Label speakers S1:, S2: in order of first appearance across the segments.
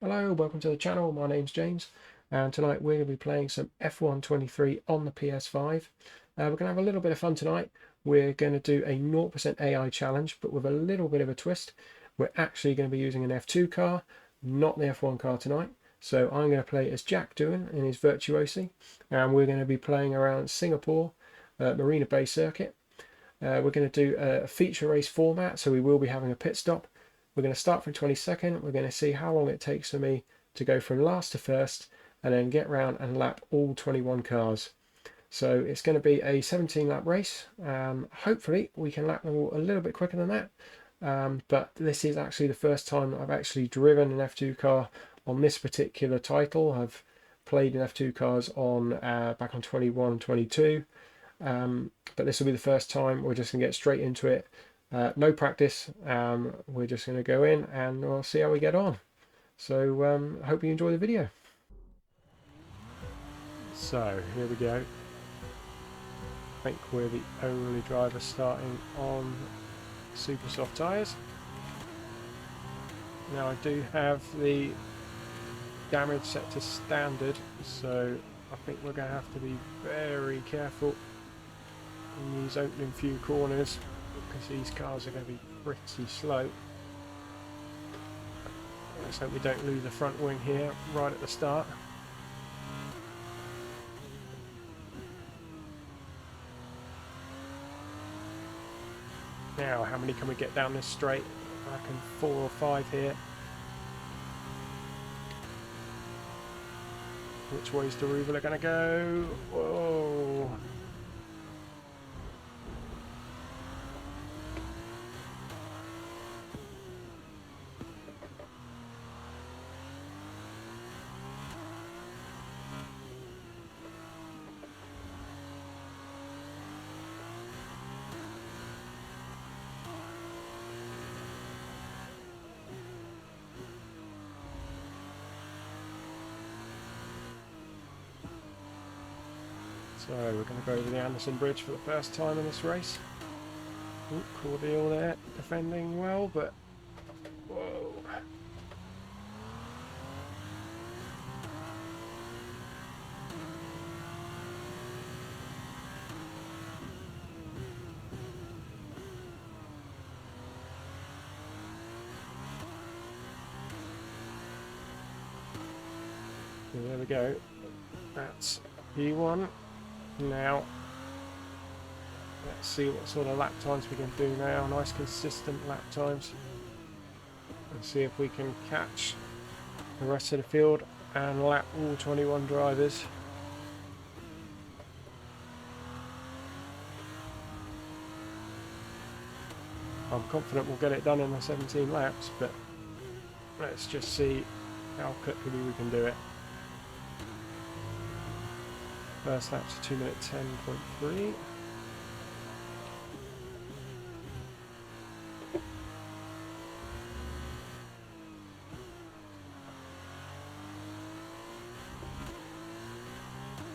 S1: Hello, welcome to the channel. My name's James, and tonight we're going to be playing some F1 23 on the PS5. We're going to have a little bit of fun tonight. We're going to do a 0% AI challenge, but with a little bit of a twist. We're actually going to be using an F2 car, not the F1 car tonight. So I'm going to play as Jack Doohan in his Virtuosi, and we're going to be playing around Singapore, Marina Bay circuit. We're going to do a feature race format, so we will be having a pit stop. We're going to start from 22nd. We're going to see how long it takes for me to go from last to first and then get round and lap all 21 cars. So it's going to be a 17 lap race. Hopefully we can lap them all a little bit quicker than that. But this is actually the first time I've actually driven an F2 car on this particular title. I've played in F2 cars on back on 21 and 22. But this will be the first time. We're just going to get straight into it. No practice. We're just going to go in and we'll see how we get on. So I hope you enjoy the video. So here we go. I think we're the only driver starting on super soft tyres. Now I do have the damage set to standard, so I think we're going to have to be very careful in these opening few corners, because these cars are going to be pretty slow. Let's hope we don't lose the front wing here right at the start. Now, how many can we get down this straight? I reckon 4 or 5 here. Which way's the Ruval going to go? Whoa! So we're going to go over the Anderson Bridge for the first time in this race. Ooh, Cordial there, defending well, but whoa. And there we go. That's P1. Now, let's see what sort of lap times we can do now. Nice consistent lap times. And see if we can catch the rest of the field and lap all 21 drivers. I'm confident we'll get it done in the 17 laps, but let's just see how quickly we can do it. First lap's 2 minute 10.3.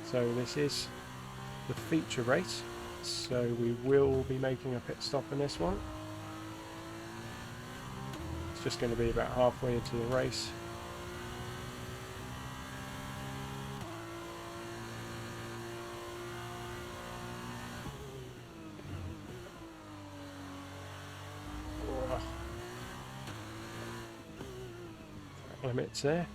S1: So this is the feature race, so we will be making a pit stop in this one. It's just going to be about halfway into the race. Limits there.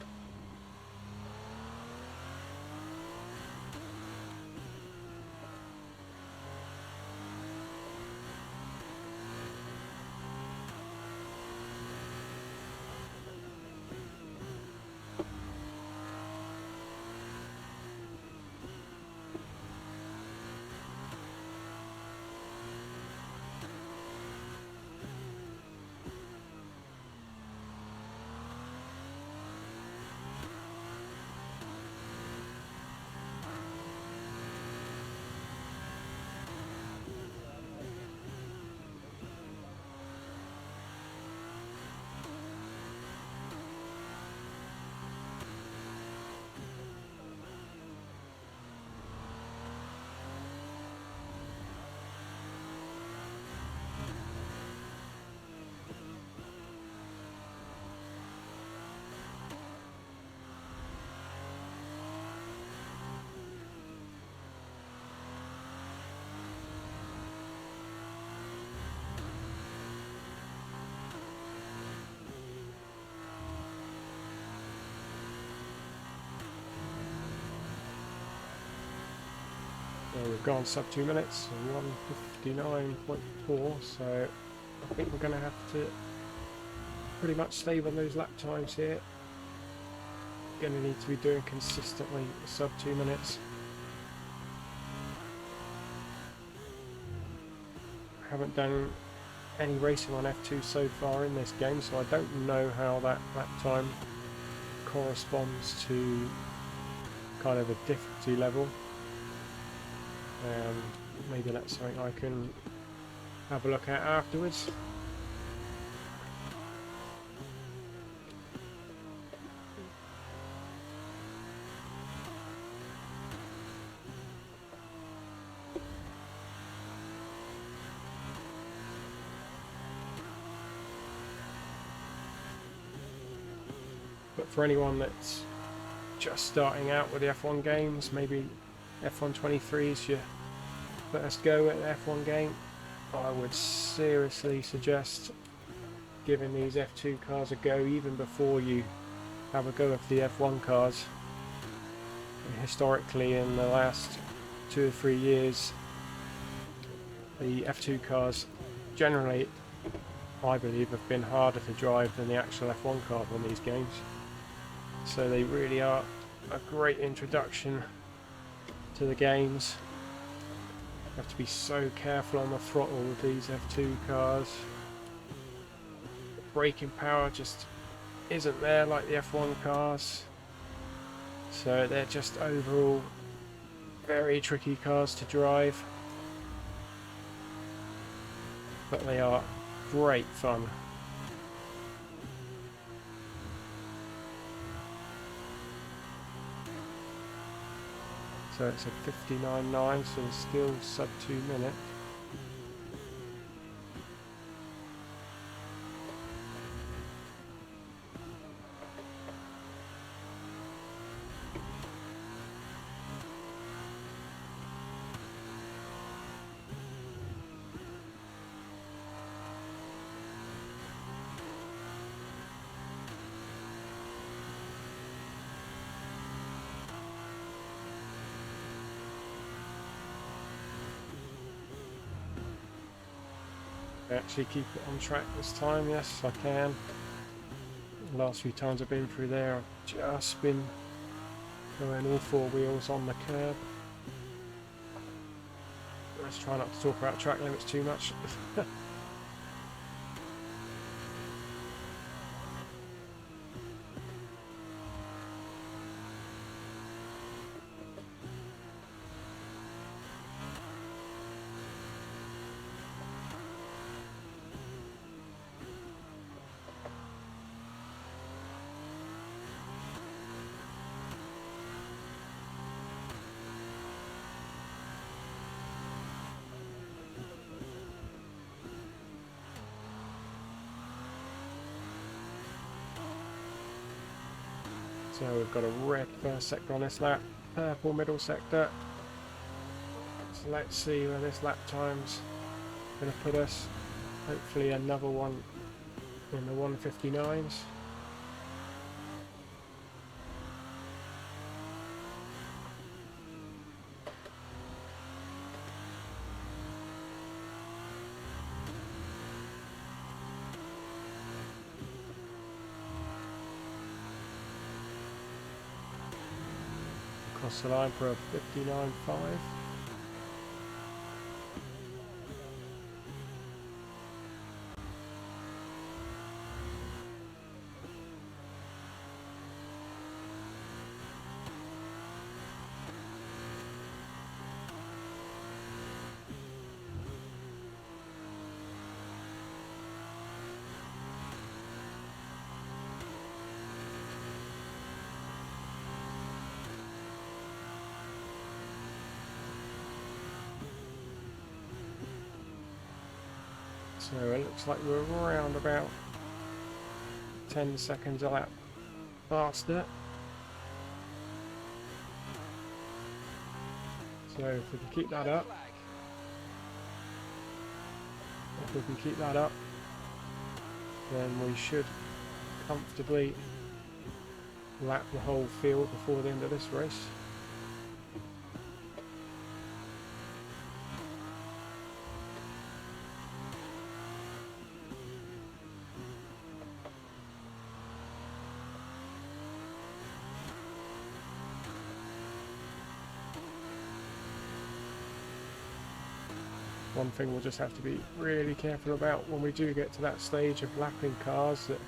S1: we've gone sub 2 minutes, 1:59.4, so I think we're going to have to pretty much stay on those lap times here. Going to need to be doing consistently sub 2 minutes. I haven't done any racing on F2 so far in this game, so I don't know how that lap time corresponds to kind of a difficulty level. Maybe that's something I can have a look at afterwards. But for anyone that's just starting out with the F1 games, maybe F1 23 is your first go at an F1 game, I would seriously suggest giving these F2 cars a go even before you have a go of the F1 cars. Historically, in the last 2 or 3 years, the F2 cars generally, I believe, have been harder to drive than the actual F1 cars on these games. So they really are a great introduction to the games. You have to be so careful on the throttle with these F2 cars. The braking power just isn't there like the F1 cars. So they're just overall very tricky cars to drive. But they are great fun. So it's a 59.9, so it's still sub 2 minutes. Actually keep it on track this time, yes I can. The last few times I've been through there I've just been going all 4 wheels on the curb. Let's try not to talk about track limits too much. So we've got a red first sector on this lap, purple middle sector. So let's see where this lap time's going to put us. Hopefully another one in the 1:59s. Across the line for a 59.5. So it looks like we're around about 10 seconds a lap faster. So if we can keep that up, then we should comfortably lap the whole field before the end of this race. One thing we'll just have to be really careful about when we do get to that stage of lapping cars, that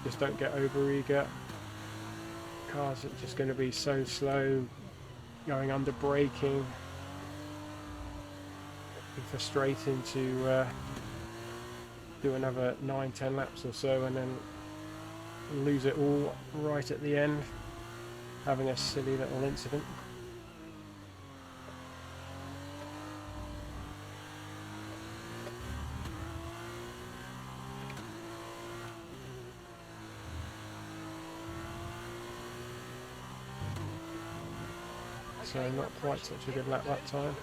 S1: just don't get over eager. Cars are just going to be so slow, going under braking. It'd be frustrating to do another 9-10 laps or so and then lose it all right at the end, having a silly little incident. So not quite such a good lap that time.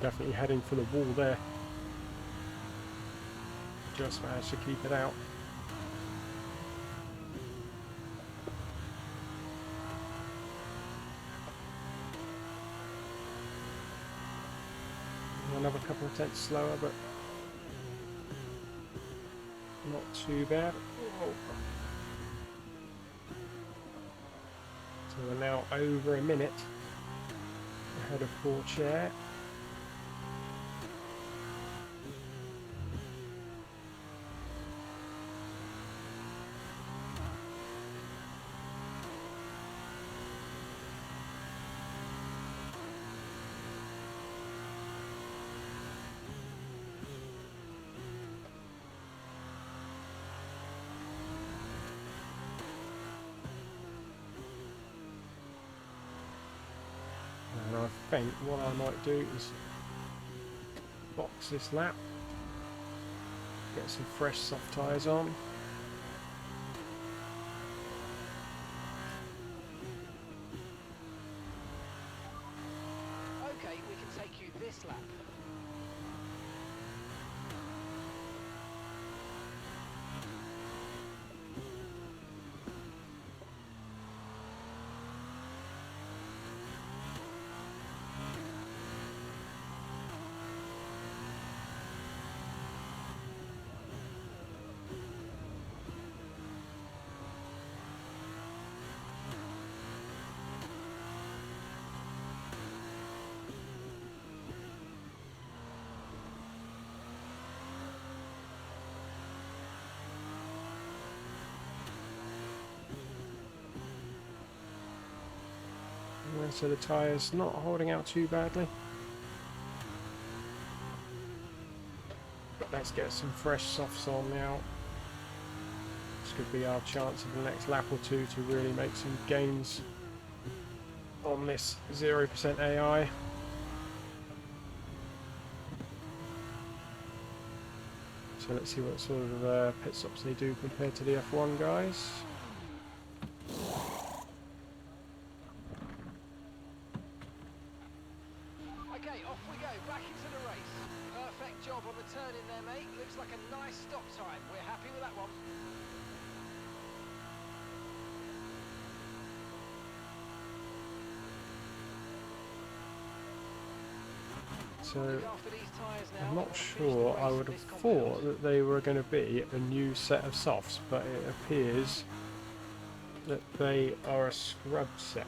S1: Definitely heading for the wall there. Just managed to keep it out. Another couple of tenths slower, but not too bad. Oh. So we're now over a minute ahead of Poor Chair. And I think what I might do is box this lap, get some fresh soft tyres on.
S2: Okay, we can take you this lap.
S1: So the tyres not holding out too badly. But let's get some fresh softs on now. This could be our chance of the next lap or two to really make some gains on this 0% AI. So let's see what sort of pit stops they do compared to the F1 guys.
S2: Okay, off we go, back into the Looks like a nice stop time. We're happy with that one.
S1: So
S2: Look after these tyres now.
S1: I'm
S2: They
S1: not
S2: wanna finish the
S1: sure. I
S2: race
S1: would
S2: in
S1: have
S2: this
S1: thought
S2: compound.
S1: that they were going to be a new set of softs, but it appears that they are a scrub set.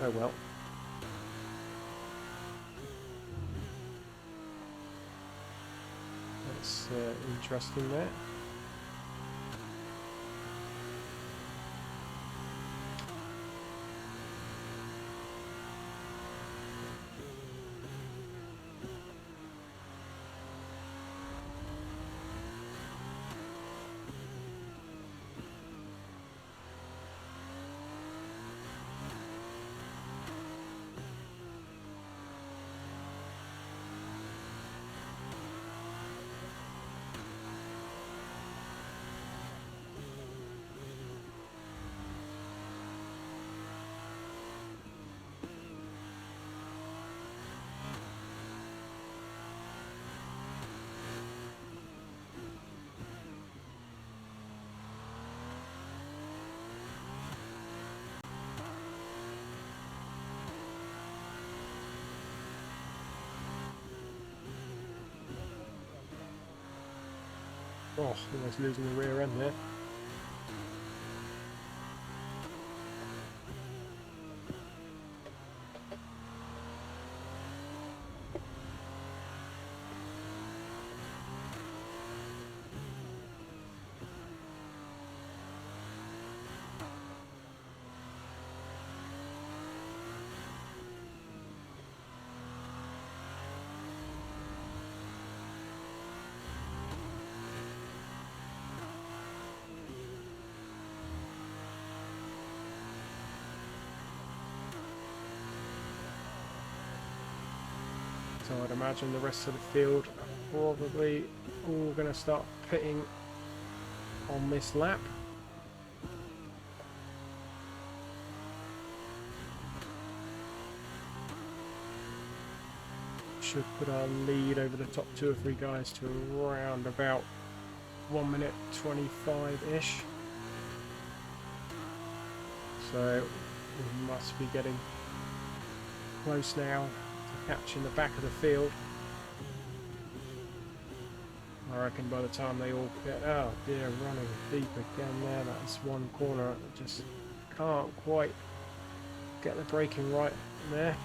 S1: Oh well. That's interesting there. Oh, almost losing the rear end there. So I'd imagine the rest of the field are probably all going to start pitting on this lap. Should put our lead over the top 2 or 3 guys to around about 1 minute 25-ish. So we must be getting close now to catching the back of the field. I reckon by the time they all get, oh dear, running deep again there. That's one corner that just can't quite get the braking right there.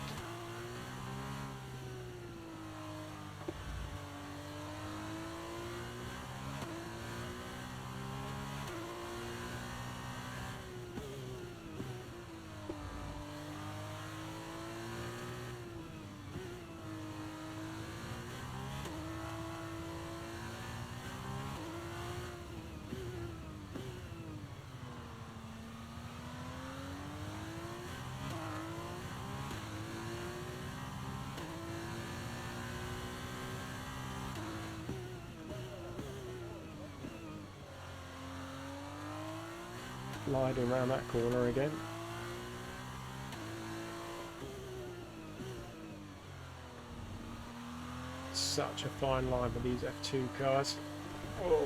S1: Gliding around that corner again. Such a fine line with these F2 cars. Oh.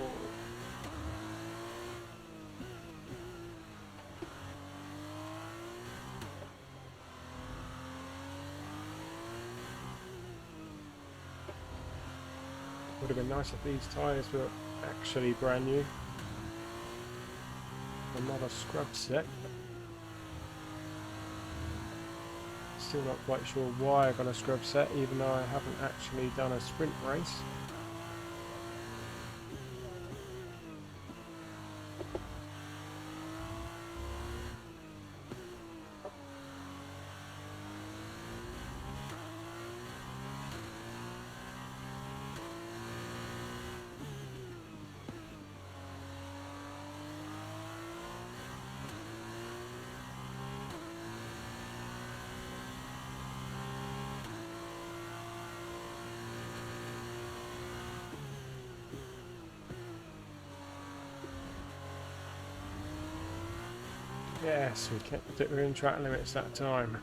S1: Would have been nice if these tyres were actually brand new and not a scrub set. Still not quite sure why I got a scrub set, even though I haven't actually done a sprint race. Yes, we kept it within track limits that time.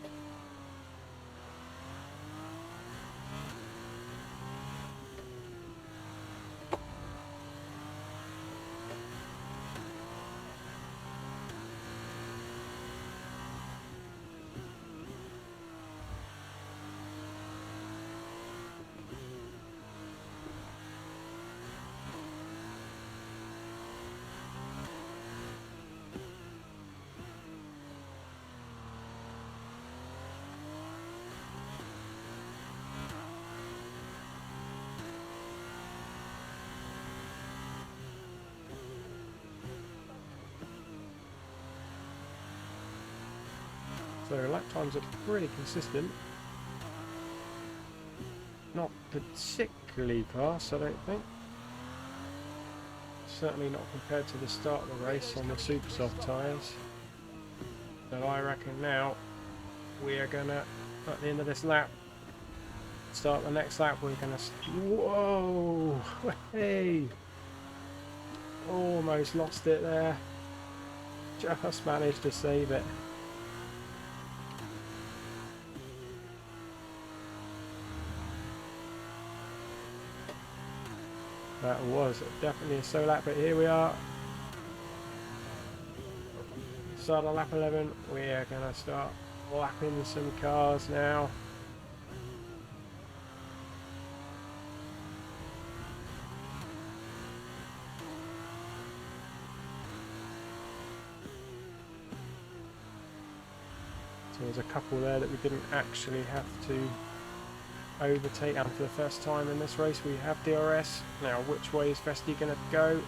S1: So lap times are pretty consistent. Not particularly fast, I don't think. Certainly not compared to the start of the race on the super soft tyres. So I reckon now we are gonna, at the end of this lap, start the next lap. We're gonna. Whoa! Hey! Almost lost it there. Just managed to save it. That was definitely a slow lap, but here we are. Start on lap 11. We're gonna start lapping some cars now. So there's a couple there that we didn't actually have to overtake, and for the first time in this race we have DRS. Now which way is Vesti going to go?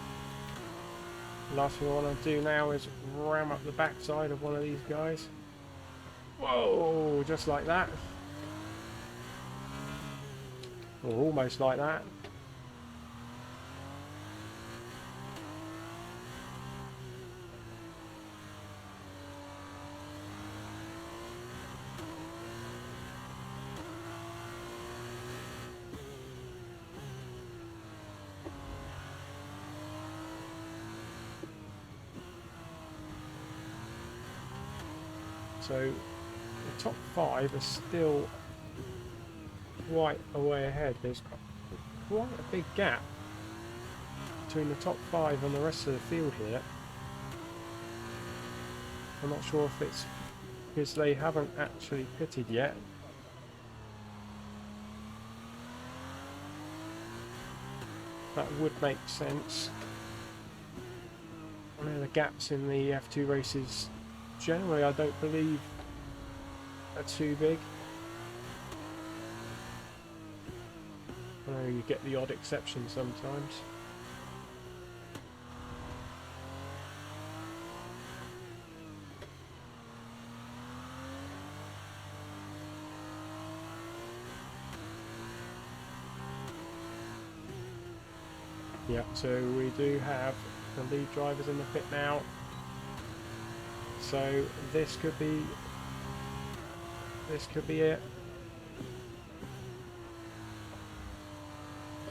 S1: Last thing I want to do now is ram up the backside of one of these guys. Whoa, just like that. Or almost like that. So the top 5 are still quite a way ahead. There's quite a big gap between the top 5 and the rest of the field here. I'm not sure if it's because they haven't actually pitted yet. That would make sense. One of the gaps in the F2 races generally I don't believe are too big. I know you get the odd exception sometimes. Yeah, so we do have the lead drivers in the pit now. So this could be it.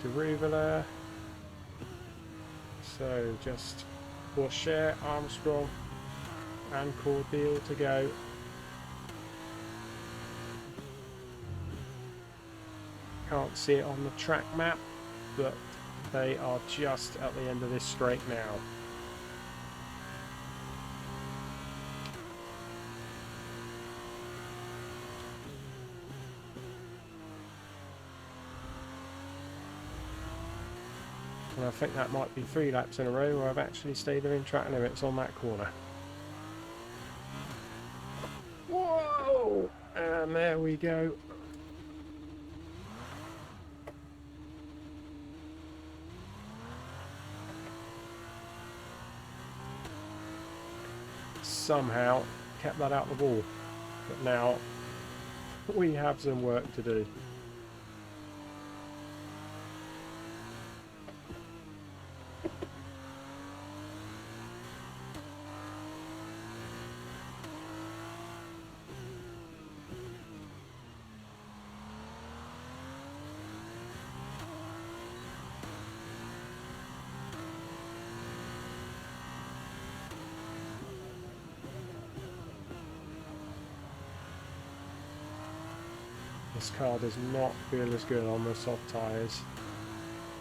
S1: Deruvula. So just Porsche, Armstrong and Cordeal to go. Can't see it on the track map, but they are just at the end of this straight now. And I think that might be 3 laps in a row where I've actually stayed within track limits on that corner. Whoa! And there we go. Somehow kept that out of the wall. But now we have some work to do. This car does not feel as good on the soft tyres,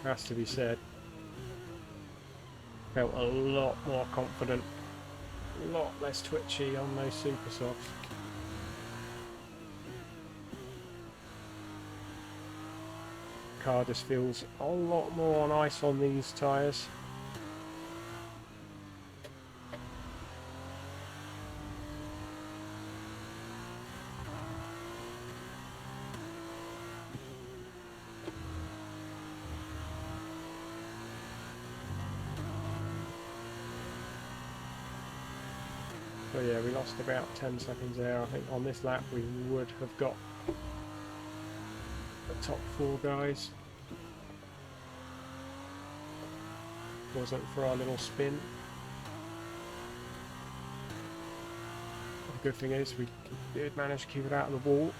S1: has to be said. Felt a lot more confident, a lot less twitchy on those super softs. Car just feels a lot more on ice on these tyres. So yeah, we lost about 10 seconds there. I think on this lap we would have got the top 4 guys. Wasn't for our little spin. The good thing is we did manage to keep it out of the wall.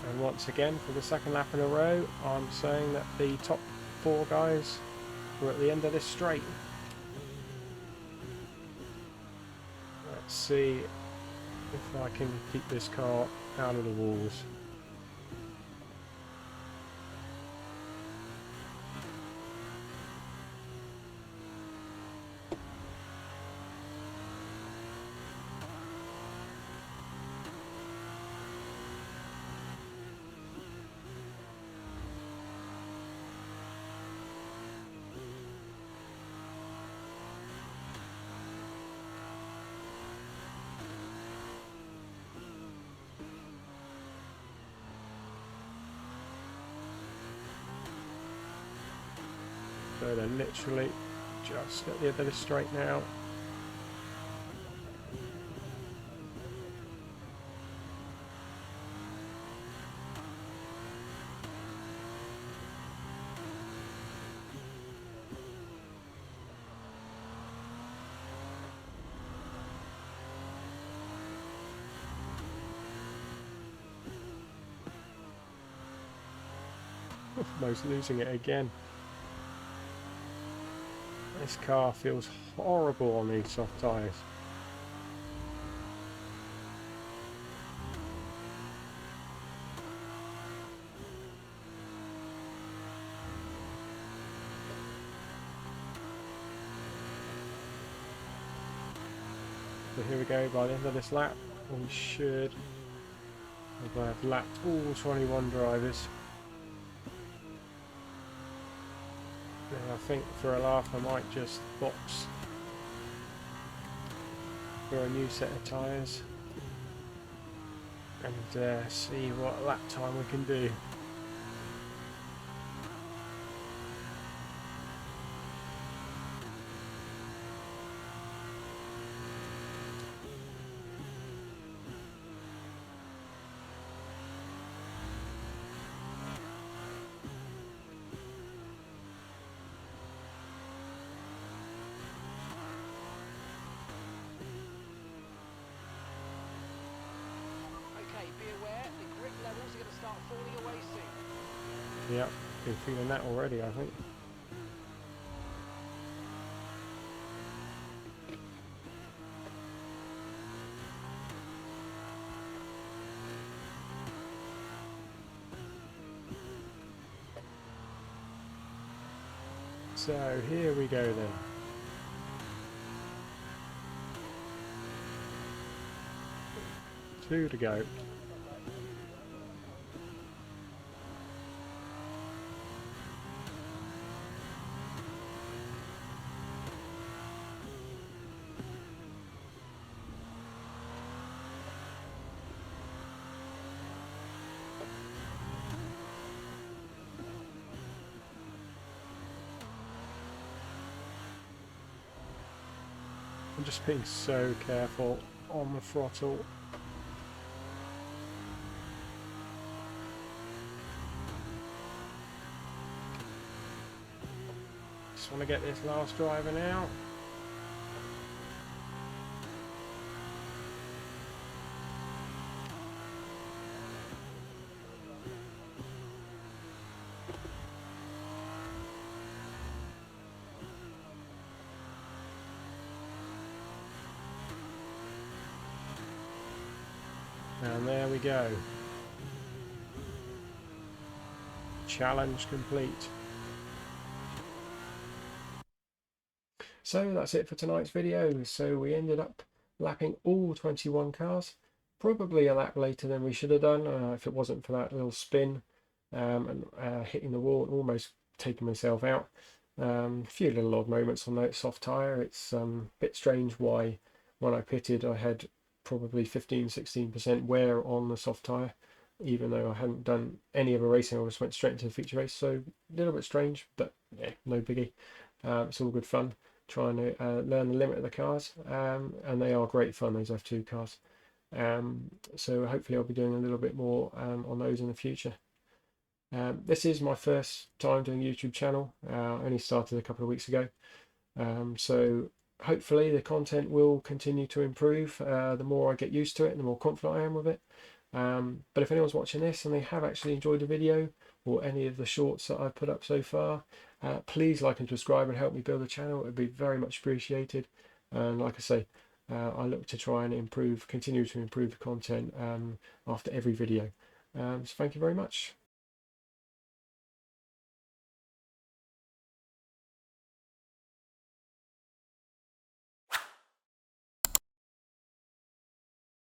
S1: And once again, for the second lap in a row, I'm saying that the top 4 guys were at the end of this straight. Let's see if I can keep this car out of the walls. So they're literally just at the end of the straight now. Almost losing it again. This car feels horrible on these soft tyres. So here we go, by the end of this lap we should have lapped all 21 drivers. And I think for a laugh I might just box for a new set of tyres and see what lap time we can do.
S2: Okay, be aware, the grip levels are going to start falling away soon.
S1: Yep, been feeling that already, I think. So here we go then. Two to go. I'm just being so careful on the throttle. Just want to get this last driver now. And there we go. Challenge complete. So that's it for tonight's video. So we ended up lapping all 21 cars. Probably a lap later than we should have done if it wasn't for that little spin and hitting the wall and almost taking myself out. A few little odd moments on that soft tyre. It's a bit strange why when I pitted I had probably 15-16% wear on the soft tyre, even though I hadn't done any of the racing. I just went straight into the feature race, so a little bit strange, but yeah, no biggie. It's all good fun. trying to learn the limit of the cars, and they are great fun, those F2 cars. So hopefully I'll be doing a little bit more on those in the future. This is my first time doing a YouTube channel. I only started a couple of weeks ago, so hopefully the content will continue to improve. The more I get used to it, the more confident I am with it. But if anyone's watching this and they have actually enjoyed the video or any of the shorts that I've put up so far, please like and subscribe and help me build the channel. It would be very much appreciated. And like I say, I look to try and continue to improve the content after every video. So thank you very much.